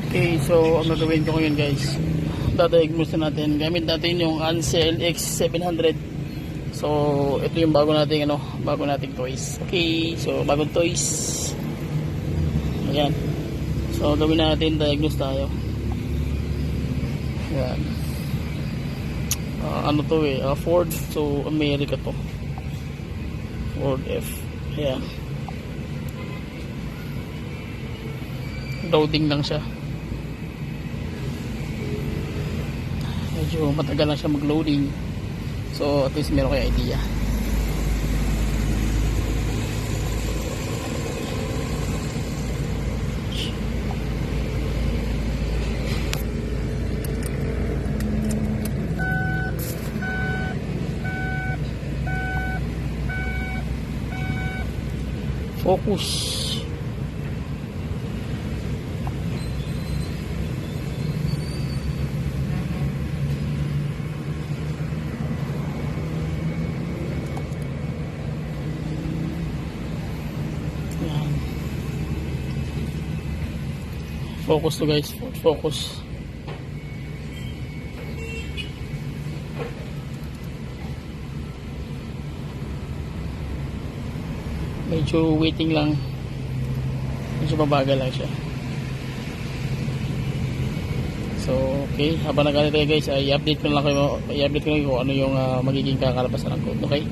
Okay, so ang gagawin ko ngayon guys, dadiagnose natin. Gamit natin yung Ansel X700. So ito yung bago nating toys. Okay, so bagong toys. Ayan. So gawin natin, diagnose tayo. Ayan. Ano to Ford. So America to. Ford F. Ayan. Loading lang siya. Medyo matagal lang siya mag-loading. So at least meron kayo idea. Focus. Yan. Focus to guys, focus. Medyo waiting lang, medyo mabagal lang siya. So okay, habang nagkano tayo guys, i-update ko lang kung ano yung magiging kakalabasan ng code. Okay.